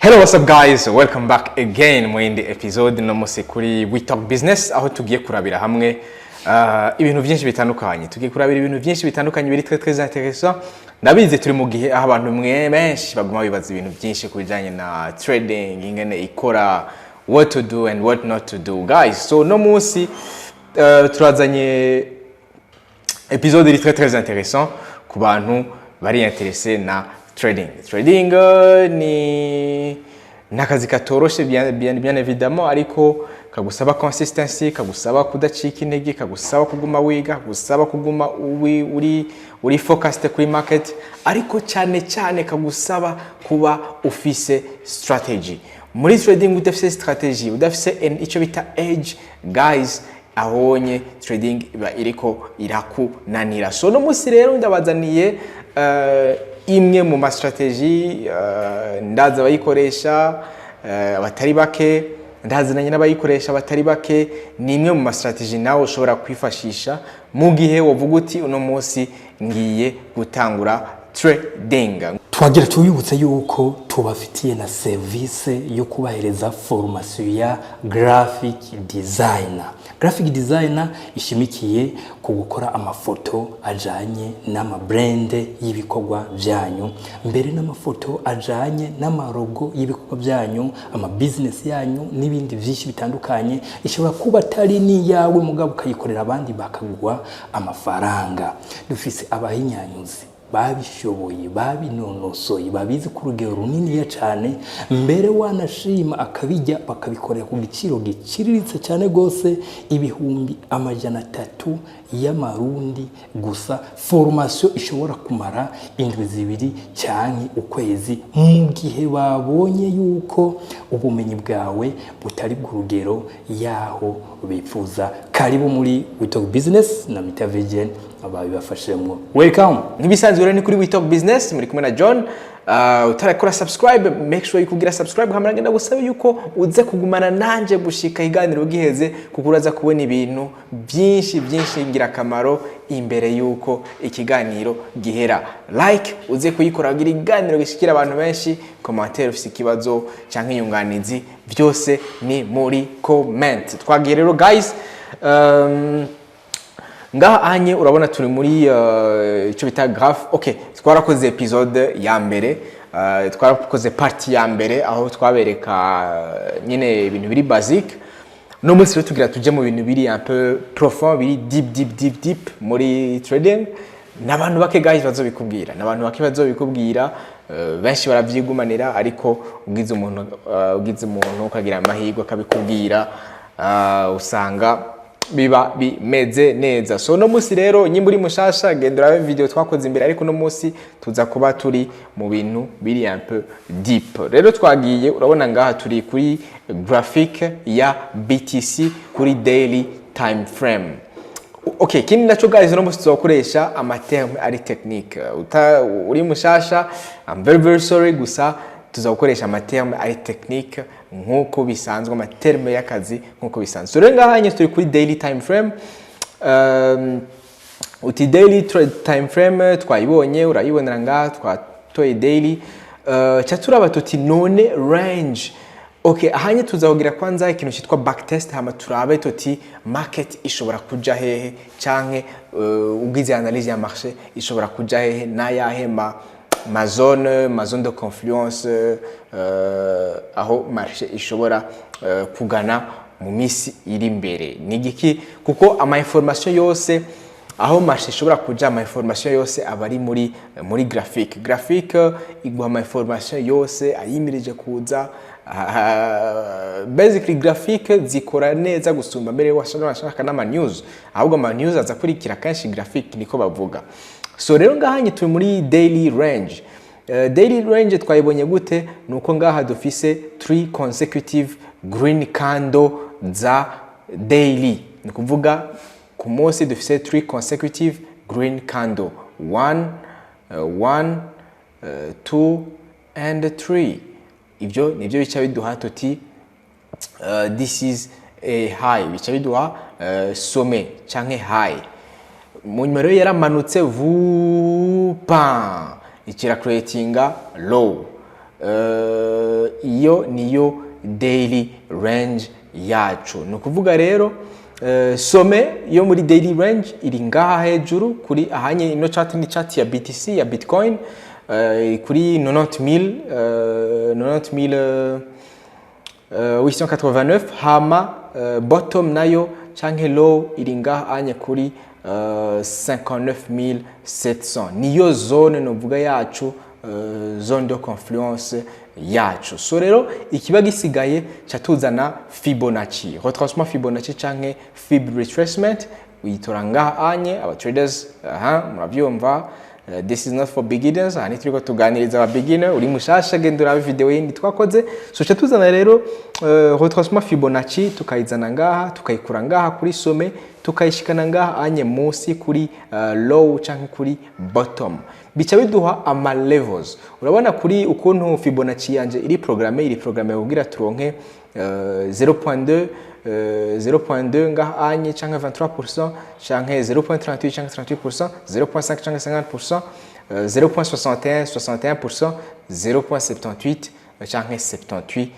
Hello, what's up guys? Welcome back again mu yindi episode no musi kuri We Talk Business aho tugiye kurabira hamwe ibintu byinshi bitandukanye. Tugiye kurabira ibintu byinshi bitandukanye biri très intéressant. Nabize turi mu gihe aho abantu mwe benshi baguma bibaza ibintu byinshi kubijanye na trading, ingene ikora, what to do and what not to do. Guys, so no musi turazanye episode iri très intéressant ku bantu bari intéressé na trading. Trading ni nakazi katoroshe bien évidemment ariko kagusaba consistency, kagusaba kudacika intege, kagusaba kuguma wiga, kagusaba kuguma uri focused kuri market, ariko cyane kagusaba kuba ufise strategy. Muri trading udafise strategy, udafise icyo bita edge, guys, ahonye trading iba iriko irakunanira. So no musi rero ndabazaniye imwe mu ma strategy ndaza bayikoresha abatari bake, ndazananye n'abayikoresha abatari bake. Ni imwe mu ma strategy nawe ushobora kwifashisha mu gihe wovuga uti uno munsi ngiye gutangura trading. Twagira tubibutse yuko tubafitiye na service yo kubahereza formation ya graphic designer. Graphic designer ishimikiye ku gukora amafoto ajanye n'ama brand y'ibikorwa byanyu, mbere n'amafoto ajanye n'amarogo y'ibikorwa byanyu, ama business yanyu n'ibindi byinshi bitandukanye. Ishobora kuba tari ni yawe mugabo ukayikorera abandi bakagwa amafaranga. Dufise abahinyanyuzi babishoboye, babinonosoye, babizi ku rugero runini ya cyane, mbere wanashima akabijya bakabikorera ku giciro giciriritse cyane gose, ibihumbi 300 y'amarundi gusa. Formation ishobora kumara indwi zibiri cyane ukwezi, mu gihe babonye yuko ubumenyi bwawe butari ku rugero yaho bifuza. Karibu muri We Talk Business na Mita Vision ababibafashemo. Welcome. Nibisanzwe rero ni kuri We Talk Business, muri kumwe na John. Utarakora subscribe, make sure yukugira subscribe. Hamwe ngenda gusaba yuko uze kugumana nanje gushika iganiro giheze, kuko uraza kubona ibintu byinshi ingirakamaro imbere yuko ikiganiro gihera. Like uze kuyikora kugira iganiro gishikira abantu benshi. Commentaire ufite ikibazo canke inyunganizi byose ni muri comment. Twagiye rero guys, ngaha anye urabona turi muri icyo bita graph. Okay, twarakoze episode ya mbere, twarakoze party ya mbere aho twabereka nyine ibintu biri basic. No munsi rero tugira tuje mu bintu biri un peu profond, biri deep muri trading. Nabantu bake guys bazobikubwira, nabantu bake bazobikubwira, benshi baravyigumanira, ariko ugize umuntu ukagira amahirwe akabikubwira, usanga biba bimeze neza. So no musi rero nyimba uri mushasha gendera video twakoze imbere, ariko no musi tuza kuba turi mu bintu biri un peu deep. Rero twagiye urabona ngaha turi kuri graphic ya BTC kuri daily time frame. Okay, kindi naco guys no musi tuzakoresha amaterme ari technique. Uri mushasha, I'm very sorry, gusa tuzakoresha amaterme ari technique nkuko bisanzwe, amaterme y'akazi nkuko bisanzwe. So rero ngahanye turi kuri daily time frame. Uti daily time frame twayibonye, urayibonera ngaha twatoye daily. Cyaturaba tuti none range. Okay, ahanye tuzahogira kwanza ikintu cyitwa backtest, hama turabe tuti market ishobora kuja hehe, canke ugize analyse ya marché ishobora kuja hehe na yahe ma zone de confluence, aho marché ishobora kugana mu misi iri imbere. Nigiki kuko ama information yose aho marché ishobora kuja, ama information yose abari muri graphic igwa ama information yose ayimirije kuza. Basically graphic zikora neza gusumba mbere washaka n'ama news, ahubwo ama news azakurikira kanshi graphic niko bavuga. So rero ngahanye turi muri daily range. Daily range twayibonye gute? Nuko ngaha dufise 3 consecutive green candle za daily. Ni kuvuga ku munsi dufise 3 consecutive green candle, 1 2 and 3. Ibyo nibyo bica biduha tuti this is a high, bica biduha sommet canke high. Mu nyuma yaramanutse vupa ikira creatinga low. iyo niyo daily range yacu. Ni ukuvuga rero some yo muri daily range iri ngaha hejuru kuri ahanye ino chart ni chart ya BTC ya Bitcoin kuri 90,889 hama bottom nayo canke low iri ngaha anye kuri 59,700 niyo zone novuga yacu zone de confluence yacu. So rero ikiba gisigaye catuzana Fibonacci, retracement Fibonacci canke Fib retracement uyitora ngaha anye aba traders muravyumva. This is not for beginners, ani turiko tuganiriza aba beginner uri mushasha genda urabe video yindi twakoze. So catuzana rero retracement Fibonacci tukayizana ngaha tukayikura ngaha kuri some tukayishikana ngaha anye munsi kuri low canke kuri bottom, bica biduha ama levels. Urabona kuri ukuntu Fibonacci yanje iri programme kugira turonke 0.2 ngaha anye canke 23% canke 0.38 canke 38%, 0.5 canke 50%, 0.61 0.78 canke 78%.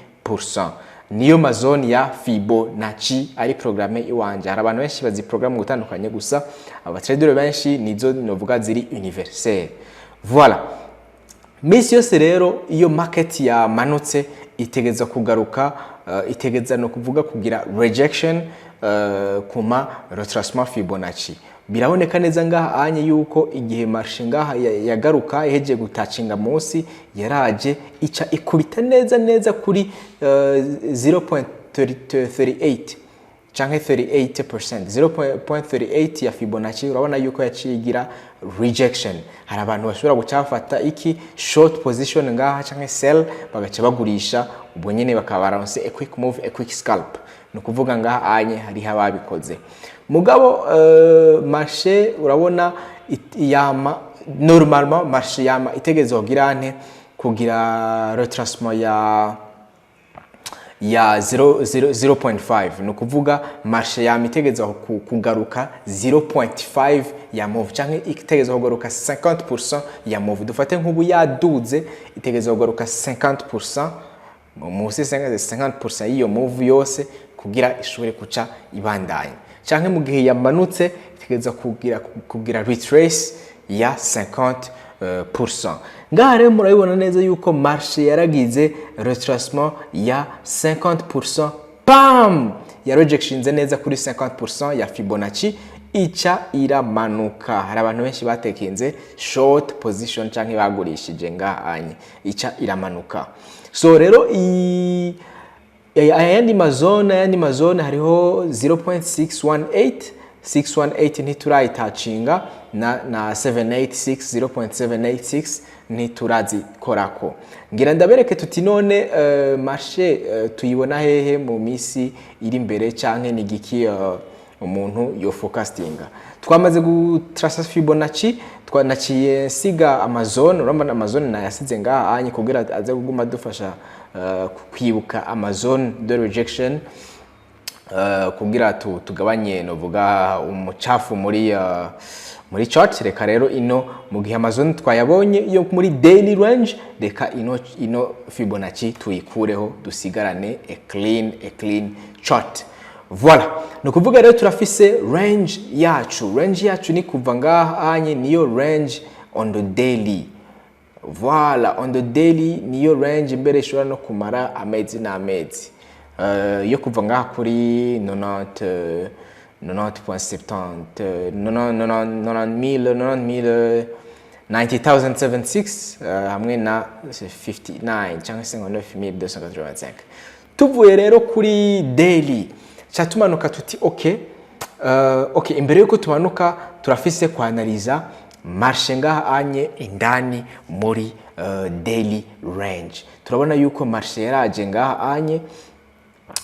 Niyo mazone ya Fibonacci ari programme iwanje. Hari abantu benshi bazi programme gutandukanye gusa aba trader benshi nizo novuga ziri universel. Voilà. Misi yose rero iyo market ya manutse itegeza kugaruka, itegeza no kuvuga kugira rejection kuma retracement Fibonacci. Biraboneka neza ngaha anye yuko igihe marché ngaha yagaruka iheje gutacinga munsi yaraje ica ikubita neza kuri 0.38 canke 38%, 0.38 ya Fibonacci. Urabona yuko yacigira rejection. Hari abantu bashobora gucafata iki short position ngaha canke sell bagaca bagurisha ubwo nyene bakabaronse a quick move, a quick scalp. No kuvuga ngaha anye hari hababikoze. Mugabo marché urabona yama normalement marché yama itegeze kugira ante kugira retracement ya 0.5. No kuvuga marché yama itegeze kugaruka 0.5 ya move canke itegeze kugaruka 50% ya move. Dufate nk'ubu yaduze itegeze kugaruka 50% musi 50% iyo move yose kugira ishobore kuca ibandanye. Canke mu gihe yamanutse itegeza kugira retrace ya 50%. Ngaha rero murabibona neza yuko marché yaragize retracement ya 50%, bam ya rejectionze neza kuri 50% ya Fibonacci ica iramanuka. Hari abantu benshi batekinze short position canke bagurishije ngaha anye ica iramanuka. So rero ayandi mazone hariho 0.618 ntiturayitacinga na 786 0.786 ntiturazikorako. Ngira ndabereke tuti none marché tuyibona hehe mu misi iri imbere canke ni giki umuntu yo forecastinga. Twamaze gutrace Fibonacci, twanaciye siga Amazon. Urabona Amazon nayasize ngaha anye kugira aze kuguma dufasha kwibuka Amazon de rejection, kugira tugabanye novuga umucafu muri chart. Reka rero ino mu gihe Amazon twayabonye yo muri daily range, reka ino Fibonacci tuyikureho dusigarane a clean chart. Voilà. No kuvuga rero turafise range yacu ni kuva ngaha anye niyo range on the daily. Voilà, on the daily niyo range imbere ishobora no kumara amezi n'amezi. Yo kuva ngaha kuri 90,076 hamwe na 59 cyangwa 59,285. Tuvuye rero kuri daily cyatumanuka tuti okay imbere yuko tumanuka turafise kwanaliza marché ngaha anye indani muri daily range. Turabona yuko marché yaraje ngaha anye,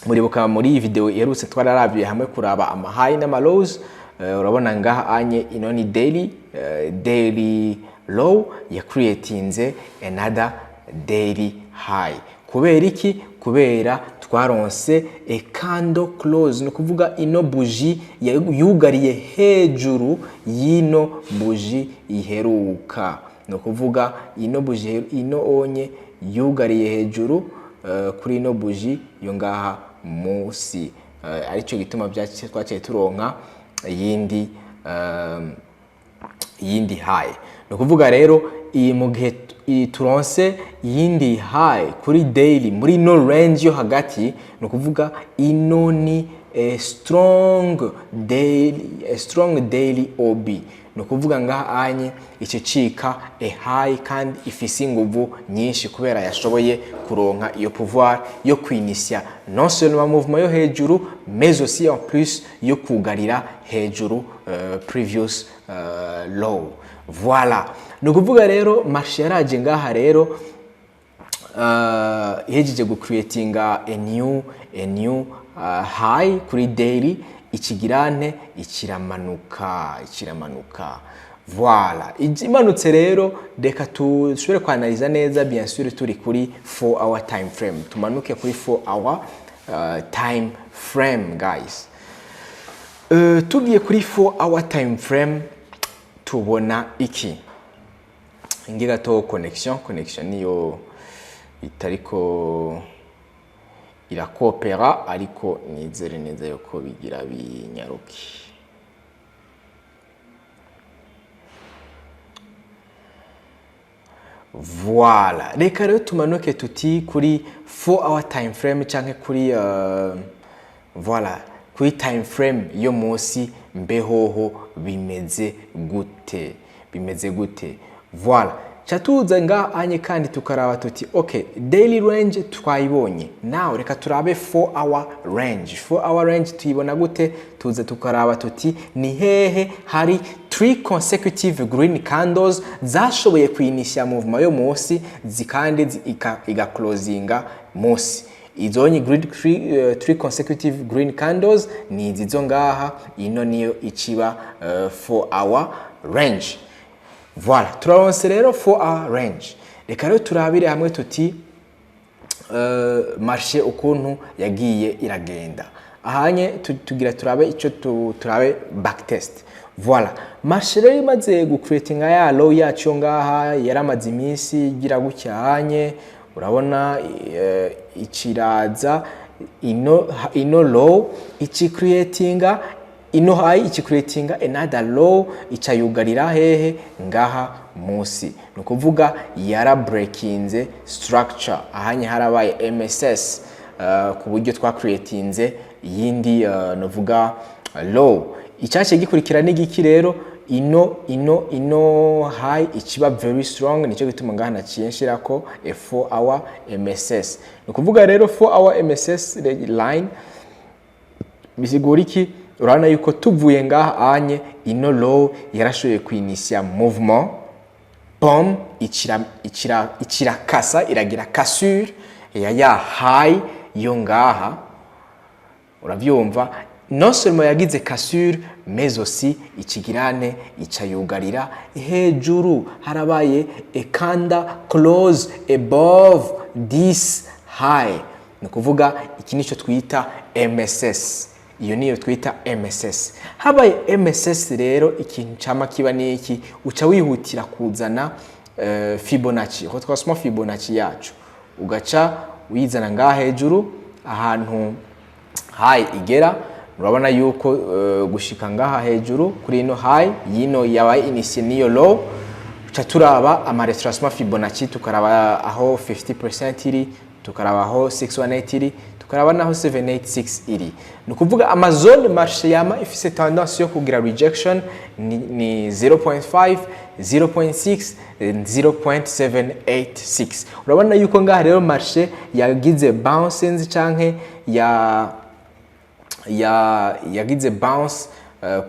muribuka muri video yerutse twararabiye hamwe kuraba ama high n'ama lows. Urabona ngaha anye ino ni daily low ya creatinze another daily high. Kubera iki? Kubera twaronse a candle close, no kuvuga ino buji yugariye hejuru yino buji iheruka. no kuvuga ino buji ino onye yugariye hejuru kuri ino buji yo ngaha musi, arico gituma twaciye turonka yindi high. No kuvuga rero iyi mu gihe turonse yindi high kuri daily muri no range yo hagati, no kuvuga ino ni a strong daily OB, no kuvuga ngaha anye icicika a high kandi ifise inguvu nyinshi kubera yashoboye kuronka iyo pouvoir yo kwinisia non seulement mouvement yo hejuru mais aussi en plus yo kugarira hejuru previous low. Voilà, no kuvuga rero marché yaraje ngaha rero ihejeje creatinga a new high kuri daily, ikigirane ikiramanuka. Voilà, imanutse rero reka tushobore kwanaliza neza bien sûr turi kuri 4 hour time frame, tumanuke kuri 4 hour time frame guys. Tugiye kuri 4 hour time frame tubona iki? Ngira to connection niyo itariko irakopera, ariko nizere neza yuko bigira binyaruki. Voilà, reka rero tumanuke tuti kuri 4 hour time frame canke kuri voilà, kuri time frame yo munsi mbehoho bimeze gute. Voilà, chatuza nga anye kandi tukaraba tuti okay, daily range twayibonye, now reka turabe 4 hour range. 4 hour range tuyibona gute? Tuza tukaraba tuti ni hehe hari 3 consecutive green candles zashoboye kwinisha movement yo munsi zikandi iga closinga munsi. Izonyi 3 consecutive green candles ni zizo ngaha, ino niyo ichiba 4 hour range. Voilà, turonse rero 4 hour range. Reka rero turabire hamwe tuti marché ukuntu yagiye iragenda. Ahanye tugira turabe ico turabe backtest. Voilà, marché rero imaze gucreatinga ya low yacu ngaha yaramaze iminsi gira gucyanye, urabona ikiraza ino low ichi creatinga ino high ichi creatinga another low icayugarira hehe ngaha musi. No kuvuga yara breakinze structure, ahanye harabaye MSS ku buryo twa creatinze yindi novuga low. Icace gikurikira n'igiki rero ino high ichiba very strong, nico gituma ngaha naciyenshirako a 4 hour MSS. No kuvuga rero 4 hour MSS line bisigura iki? Urabona yuko tuvuye ngaha anye ino low yarashoboye kwinisia movement, bom ichirakasa iragira cassure ya high yo ngaha. Uravyumva, non seulement yagize cassure mais aussi ikigirane icayugarira hejuru, harabaye a candle close above this high. No kuvuga iki nico twita MSS. Iyo niyo twita MSS. Habaye MSS rero ikintu cama kiba niki, uca wihutira kuzana Fibonacci, retroussement Fibonacci yacu, ugaca uyizana ngaha hejuru ahantu high igera. Urabona yuko gushika ngaha hejuru kuri ino high yino yabaye initie niyo low, uca turaba ama retroussement Fibonacci, tukaraba aho 50% iri, tukaraba aho 618 iri, tukaraba naho 786 iri. Nukuvuga Amazon marché yama ifise tendance yo kugira rejection ni 0.5, 0.6 and 0.786. Urabona yuko ngaha rero marché yagize bounces canke yagize bounce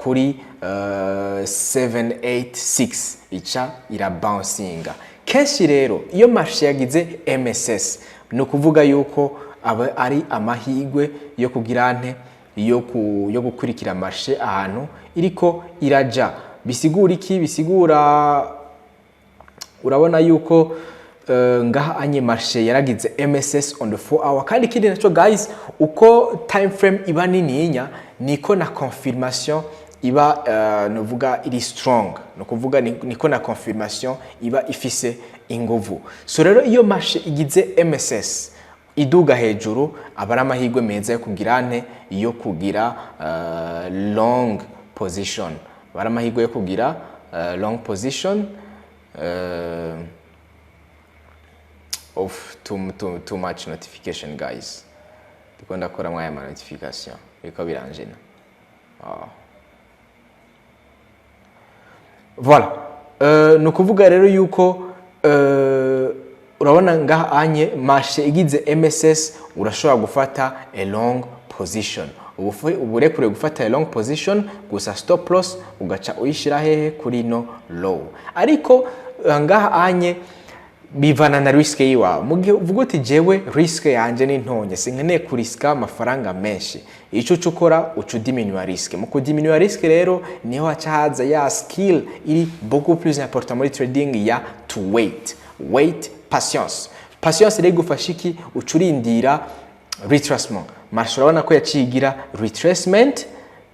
kuri 786 ica ira bouncinga. Kenshi rero iyo marché yagize MSS no kuvuga yuko aba ari amahigwe yo kugirante yo gukurikira marché ahantu iriko iraja. Bisigura iki? Bisigura urabona yuko ngaha anye marché yaragize MSS on the 4 hour. Kandi kindi naco guys, uko time frame iba nininya niko na confirmation iba novuga iri strong, no kuvuga niko na confirmation iba ifise inguvu. So rero iyo marché igize MSS iduga hejuru abara amahirwe meza yo kugira ante yo kugira long position, abara amahirwe yo kugira long position of too much notification guys. Ndiko ndakora mwaya ma notification biko biranjena. Voilà. No kuvuga rero yuko urabona ngaha anye marché igize MSS urashobora gufata a long position. Uburekure gufata a long position gusa stop loss ugaca uyishira hehe kuri no low. Ariko ngaha anye bivana na risk yiwa. Mugihe uvuga uti jewe risk yanje ni ntonye sinkeneye kuriska amafaranga menshi. Ico cukora ucu diminuer risk. Mu kudiminuer risk rero niho hacaza ya skill iri beaucoup plus important muri trading ya to wait, patience. Patience rero gufashiki ucurindira retracement. Marché urabona ko yacigira retracement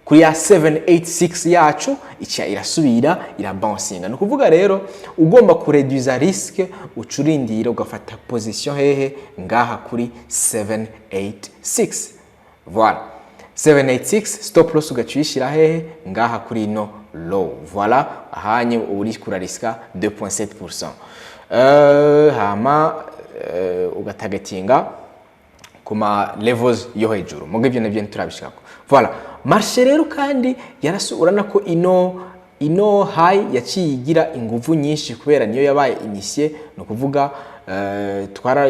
kuri ya 786 yacu ica irasubira irabouncing. No kuvuga rero ugomba kureduza risk ucurindira ugafata position hehe ngaha kuri 786. Voilà. 786 stop loss ugacishira hehe ngaha kuri no low. Voilà, ahanye uri kura riska 2.7%. Hama ugatagatinga kuma levels yo hejuru. Mugo ivyo navyo turabishikako. Voilà. Marché rero kandi urana ko ino high yaciyigira inguvu nyinshi kubera niyo yabaye initié, no kuvuga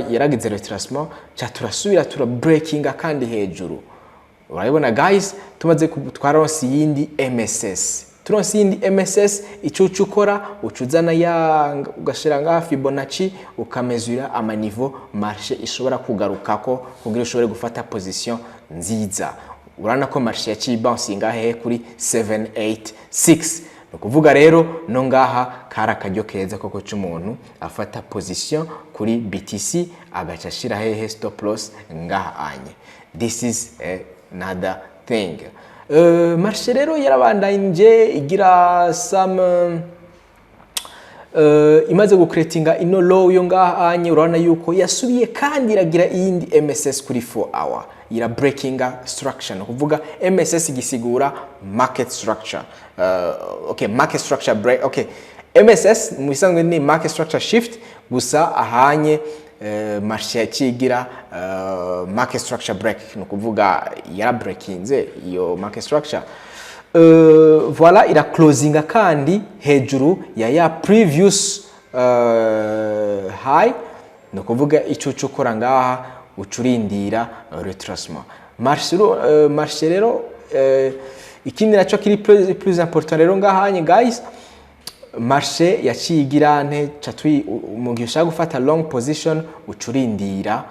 yaragize retracement cha turasubira tura breaking kandi hejuru. Urabona guys, tumaze twaronse yindi MSS. Turonse yindi MSS ico ukora ucuzana ya ugashira nga Fibonacci ukamezura ama niveau marché ishobora kugarukako kugira ushobore gufata position nziza. Urana ko marché yaciye bouncing ahe kuri 786. No kuvuga rero no ngaha kara kajyo keza koko cy'umuntu afata position kuri BTC agaca shira hehe stop loss ngaha anye. This is another thing. Marché rero yarabandanye igira some imaze gucreatinga ino low yo ngaha anye. Urabona yuko yasubiye kandi iragira iyindi MSS kuri 4 hour ira breaking structure, no kuvuga MSS gisigura market structure. Okay, market structure break. Okay, MSS mubisanzwe ni market structure shift, gusa ahanye marché yacigira market structure break, no kuvuga yara breakinze iyo market structure. Voilà, ira closing kandi hejuru ya previous high, no kuvuga ico cukora ngaha ucurindira retracement. Marché rero ikindi naco kiri plus important rero ngahanye guys, marché yacigira nte catwi mu gihe ushaka gufata long position ucurindira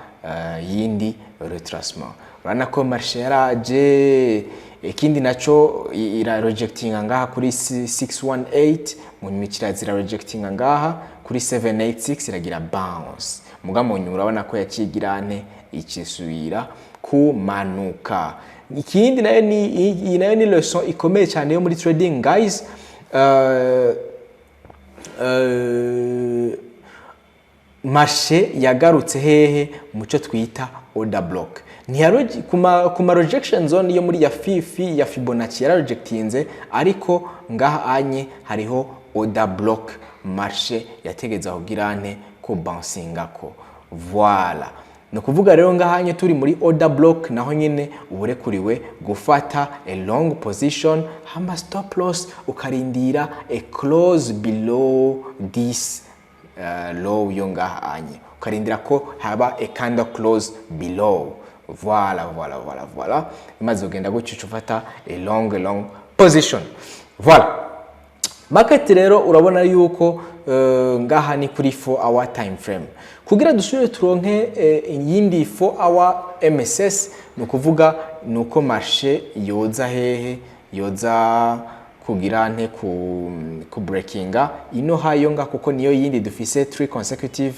yindi retracement. Urana ko marché yaraje ikindi naco ira rejecting ngaha kuri 618, mu nyumikira zira rejecting ngaha kuri 786 iragira bounce. Mugamo urabona ko yacigira nte ikisubira kumanuka. Ikindi nayo ni lesson ikomeye cyane yo muri trading guys. Marché yagarutse hehe muco twita order block. Ntiyaroje kuma rejection zone yo muri ya fifi ya Fibonacci yara rejectinze, ariko ngaha anye hariho order block marché yategeza kugira nte ko bouncingako. Voilà. No kuvuga rero ngahanye turi muri order block, naho nyene uburekuriwe gufata a long position hamba stop loss ukarindira a close below this low yo ngahanye, ukarindira ko haba a candle close below. Voilà. Imaze ugenda gucica ufata a long position. Voilà. Market rero urabona yuko ngaha ni kuri 4 hour time frame. Kugira dusubire turonke yindi 4 hour MSS, no kuvuga nuko marché yoza hehe, yoza kugira nte ku breakinga ino hayo nga, kuko niyo yindi dufise 3 consecutive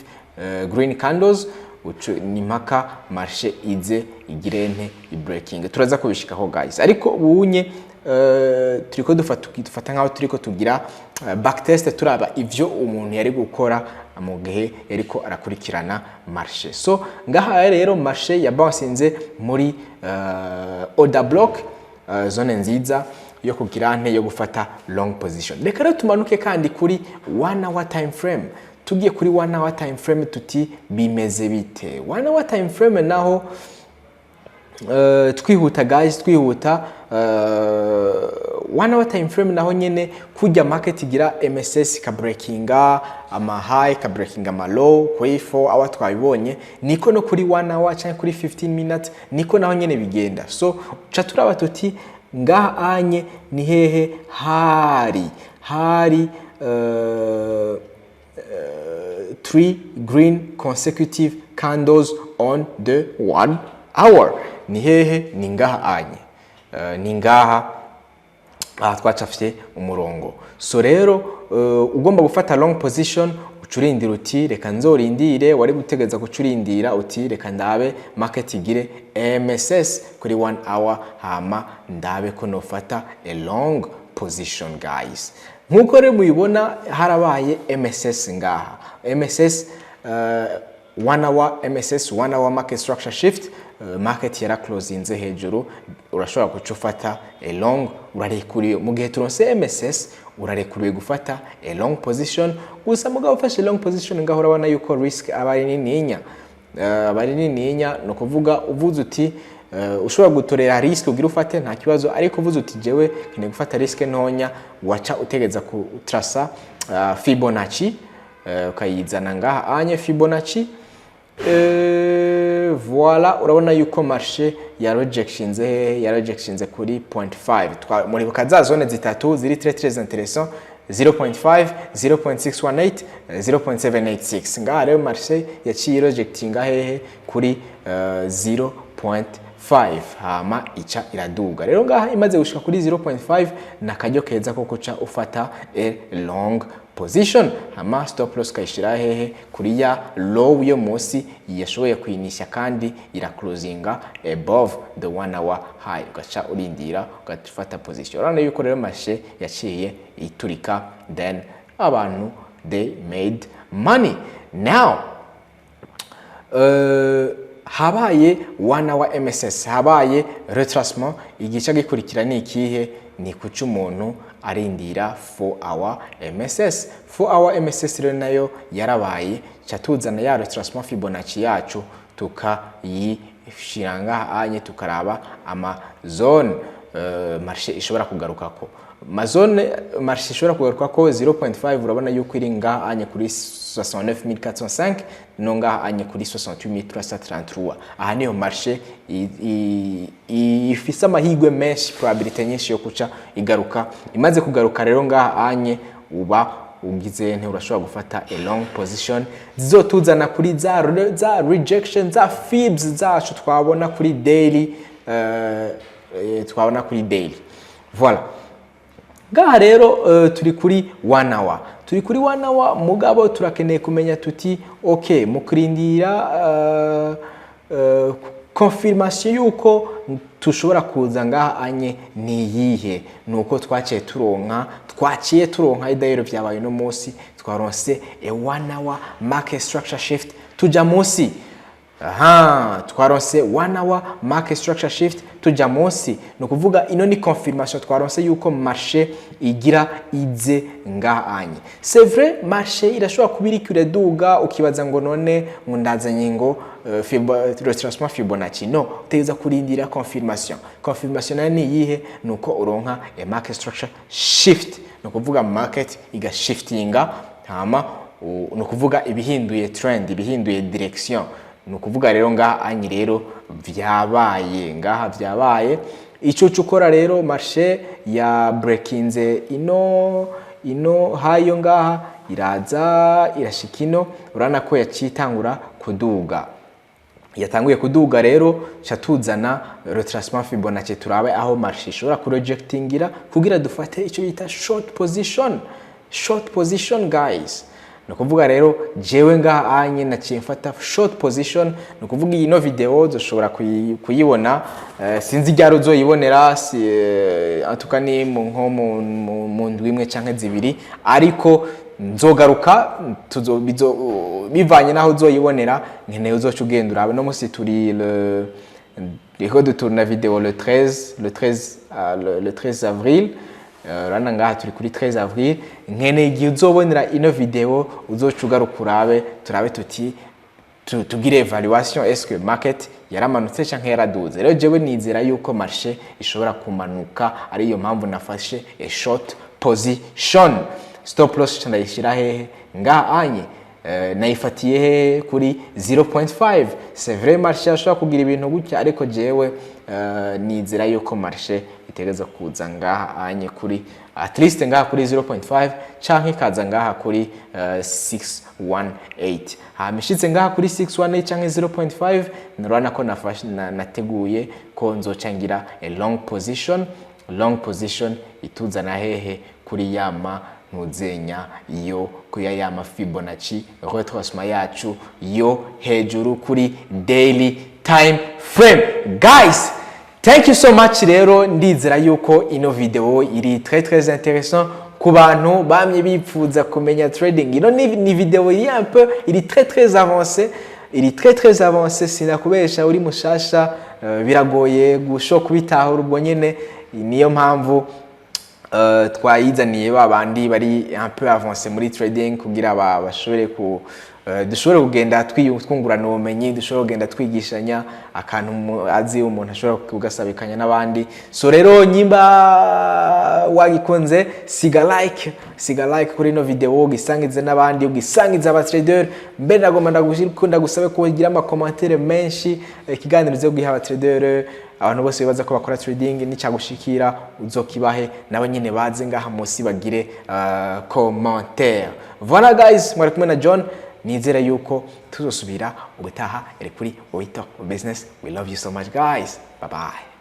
green candles, ni mpaka marché ize igire nte i breaking. Turaza kubishikaho guys, ariko ubunye turiko dufata nkaho turiko tugira backtest turaba ivyo umuntu yari gukora mu gihe yariko arakurikirana marché. So ngaha rero marché yabansinze muri order block, zone nziza yo kugira nte yo gufata long position. Reka rero tumanuke kandi kuri 1 hour time frame. Tugiye kuri 1 hour time frame tuti bimeze bite. 1 hour time frame naho twihuta guys, twihuta. 1 hour time frame naho nyene kujya market igira MSS ka breakinga ama high ka breakinga ama low kuri 4 hour twabibonye, niko no kuri 1 hour cyangwa kuri 15 minutes niko naho nyene bigenda. So cha turaba tuti ngaha anye ni hehe hari 3 green consecutive candles on the 1 hour. Ni hehe? Ni ngaha anye, ni ngaha twacafye umurongo. So rero ugomba gufata long position ucurindira uti reka nzorindire, wari gutegeza kucurindira uti reka ndabe market igire MSS kuri 1 hour hama ndabe ko nofata a long position guys. Nkuko rero muyibona harabaye MSS ngaha, MSS 1 hour MSS 1 hour market structure shift. Market yara closinze hejuru, urashobora kucufata a long, urarekuriye mu gihe turonse MSS urarekuriye gufata a long position. Gusa mugabo ufashe long position ngaho urabona yuko risk abari nininya, no kuvuga uvuze uti ushobora gutorera risk ugira ufate nta kibazo, ariko uvuze uti jewe kine gufata risk ntonya waca utegeza ku trasa Fibonacci, ukayizana ngaha anye Fibonacci. Voilà, urabona yuko marché ya rejectionze kuri 0.5. Muri kaza zone zitatu ziri très intéressant, 0.5, 0.618, 0.786. Ngaha rero marché yaciye rejectinga hehe kuri 0.5 hama ica iraduga. Rero ngaha imaze gushika kuri 0.5 nakajyo keza ko kuca ufata a long position, hama stop loss kayishira hehe kuri ya low yo munsi yashoboye kwinisha kandi ira closinga above the 1 hour high, ugaca urindira ugafata position. Urabona yuko rero marché yaciye iturika, then abantu they made money. Now habaye 1 hour MSS, habaye retracement. Igice gikurikira ni ikihe? Ni kuca umuntu arindira 4 hour MSS. 4 hour MSS rero nayo yarabaye, cyatuzana ya retracement Fibonacci yacu tukayishiranga anye tukaraba ama zone marché ishobora kugarukako. Mazone marché ishobora kugarukako 0.5 urabona yuko iri ngaha anye kuri 69405, no ngaha anye kuri 68333. Aha niyo marché ifisa amahigwe menshi, probability nyinshi yo kuca igaruka. Imaze kugaruka rero ngaha anye uba ugize nte urashobora gufata a long position zizotuzana kuri za rejection za fibs zacu twabona kuri daily, Voilà. Ngaha rero turi kuri 1 hour. Turi kuri 1 hour mugabo turakeneye kumenya tuti okay mukurindira confirmation yuko tushobora kuza ngaha anye ni yihe. Nuko twaciye turonka idayero byabaye no munsi twaronse a 1 hour market structure shift tuja munsi. Twaronse 1 hour market structure shift tuja munsi, no kuvuga ino ni confirmation twaronse yuko marché igira ize ngaha anye. C'est vrai marché irashobora kubiri kureduga ukibaza ngo none ndazanye ngo retracement Fibonacci. No, uteza kurindira confirmation. Confirmation ni yihe? Nuko uronka a market structure shift, no kuvuga market iga shiftinga hama no kuvuga ibihinduye trend, ibihinduye direction. Nukuvuga rero ngaha anyi rero vyabaye ngaha vyabaye ico cukora rero marché ya breakinze ino hayo ngaha iraza irashikino. Urana ko yacitangura kuduga, yatanguye kuduga rero catuzana retracement Fibonacci turabe aho marché ishobora kurejectingira kugira dufate ico bita short position guys. no kuvuga rero jewe ngaha anye naciye mfata short position no kuvuga iyi no video uzoshobora kuyibona sinzi ryaro uzoyibonera atukani mu ndwi imwe canke zibiri ariko nzogaruka bivanye naho uzoyibonera nkeneye uzoca ugenda urabe no musi turi riko dutourna video le 13 avril rana ngaha turi kuri 13 avril nkeneye igihe uzobonera ino video uzoca ugaruka urabe turabe tuti tugire evaluation est-ce que market yaramanutse canke yaraduze rero jewe nizera yuko marché ishobora kumanuka ari yo mpamvu nafashe a short position. Stop loss ndayishira hehe ngaha anye nayifatiye he kuri 0.5. C'est vrai marché ashobora kugira ibintu gutya ariko jewe nizera yuko marché itegereza kuza ngaha anye kuri at least ngaha kuri 0.5 canke kaza ngaha kuri 618 hamishitse ngaha kuri 618 canke 0.5 nurana ko nateguye ko nzocangira a long position ituzana hehe kuri yama ntuzenya yo kuya yama Fibonacci retracement yacu yo hejuru kuri daily time frame. Guys, thank you so much rero ndizera yuko ino video iri très intéressant ku bantu bamye bipfuza kumenya trading. Ino ni video iri un peu iri très avancé sinakubesha uri mushasha biragoye gushoka kubitahura ubwo nyene niyo mpamvu twayizaniye babandi bari un peu avancé muri trading kugira bashobore dushobore kugenda twungurana ubumenyi dushobore kugenda twigishanya akantu azi umuntu ashobora kugasabikanya n'abandi. So rero nyimba wagikunze siga like kuri no video gisangize n'abandi ugisangiza aba trader mbe nagomba ndagukunda gusabe ko ugira ama commentaire menshi ikiganiro cyo giha aba trader abantu bose bibaza ko bakora trading n'icyagushikira uzokibahe nabo nyine baze ngaha munsi bagire commentaire. Voilà guys, mwari kumwe na John nizera yuko tuzosubira ubutaha eri kuri Wito Business. We love you so much guys. Bye bye.